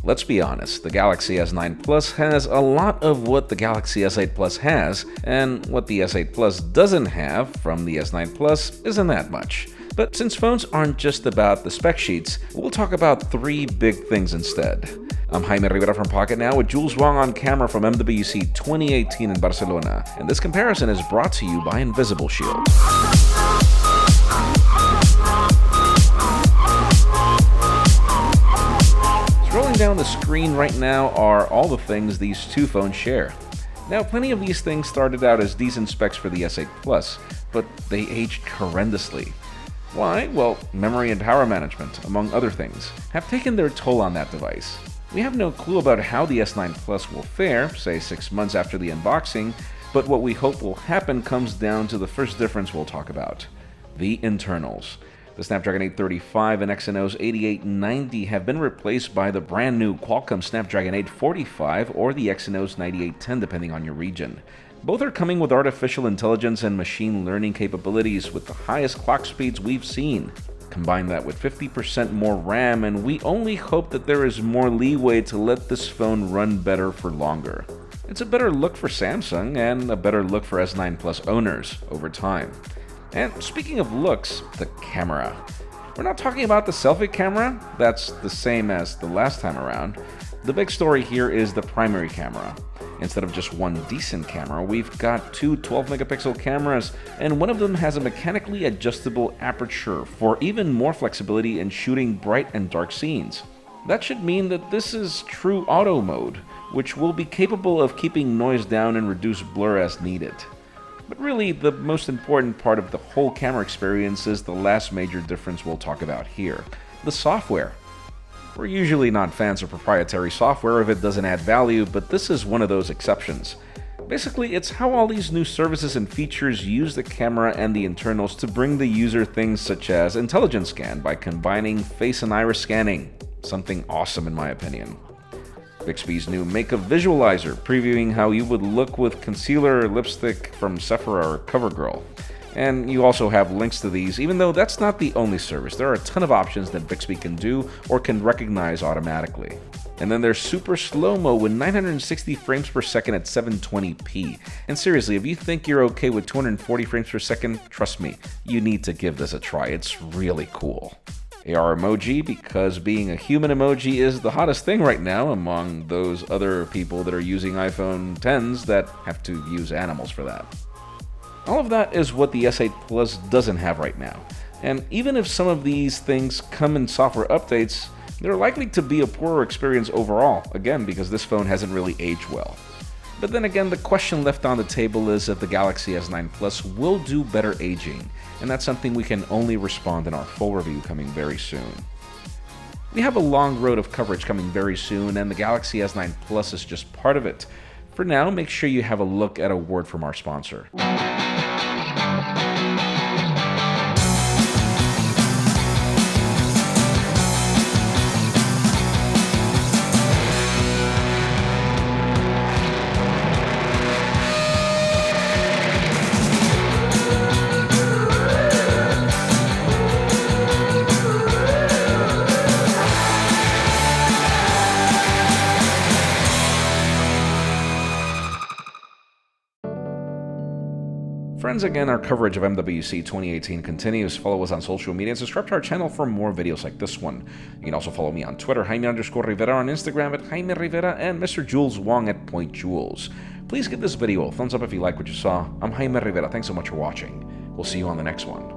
Let's be honest, the Galaxy S9 Plus has a lot of what the Galaxy S8 Plus has, and what the S8 Plus doesn't have from the S9 Plus isn't that much. But since phones aren't just about the spec sheets, we'll talk about three big things instead. I'm Jaime Rivera from Pocketnow with Jules Wong on camera from MWC 2018 in Barcelona, and this comparison is brought to you by Invisible Shield. Scrolling down the screen right now are all the things these two phones share. Now, plenty of these things started out as decent specs for the S8 Plus, but they aged horrendously. Why? Well, memory and power management, among other things, have taken their toll on that device. We have no clue about how the S9 Plus will fare, say 6 months after the unboxing, but what we hope will happen comes down to the first difference we'll talk about: the internals. The Snapdragon 835 and Exynos 8890 have been replaced by the brand new Qualcomm Snapdragon 845 or the Exynos 9810 depending on your region. Both are coming with artificial intelligence and machine learning capabilities with the highest clock speeds we've seen. Combine that with 50% more RAM and we only hope that there is more leeway to let this phone run better for longer. It's a better look for Samsung and a better look for S9 Plus owners over time. And speaking of looks, the camera. We're not talking about the selfie camera, that's the same as the last time around. The big story here is the primary camera. Instead of just one decent camera, we've got two 12-megapixel cameras, and one of them has a mechanically adjustable aperture for even more flexibility in shooting bright and dark scenes. That should mean that this is true auto mode, which will be capable of keeping noise down and reduce blur as needed. But really, the most important part of the whole camera experience is the last major difference we'll talk about here: the software. We're usually not fans of proprietary software if it doesn't add value, but this is one of those exceptions. Basically, it's how all these new services and features use the camera and the internals to bring the user things such as intelligence scan by combining face and iris scanning. Something awesome in my opinion. Bixby's new Makeup Visualizer, previewing how you would look with concealer or lipstick from Sephora or CoverGirl. And you also have links to these, even though that's not the only service. There are a ton of options that Bixby can do or can recognize automatically. And then there's Super Slow-Mo with 960 frames per second at 720p. And seriously, if you think you're okay with 240 frames per second, trust me, you need to give this a try. It's really cool. AR emoji, because being a human emoji is the hottest thing right now among those other people that are using iPhone Xs that have to use animals for that. All of that is what the S8 Plus doesn't have right now. And even if some of these things come in software updates, they're likely to be a poorer experience overall, again because this phone hasn't really aged well. But then again, the question left on the table is if the Galaxy S9 Plus will do better aging, and that's something we can only respond in our full review coming very soon. We have a long road of coverage coming very soon, and the Galaxy S9 Plus is just part of it. For now, make sure you have a look at a word from our sponsor. Friends, again, our coverage of MWC 2018 continues. Follow us on social media and subscribe to our channel for more videos like this one. You can also follow me on Twitter, Jaime_Rivera, on Instagram at Jaime Rivera, and Mr. Jules Wong at Point Jules. Please give this video a thumbs up if you like what you saw. I'm Jaime Rivera. Thanks so much for watching. We'll see you on the next one.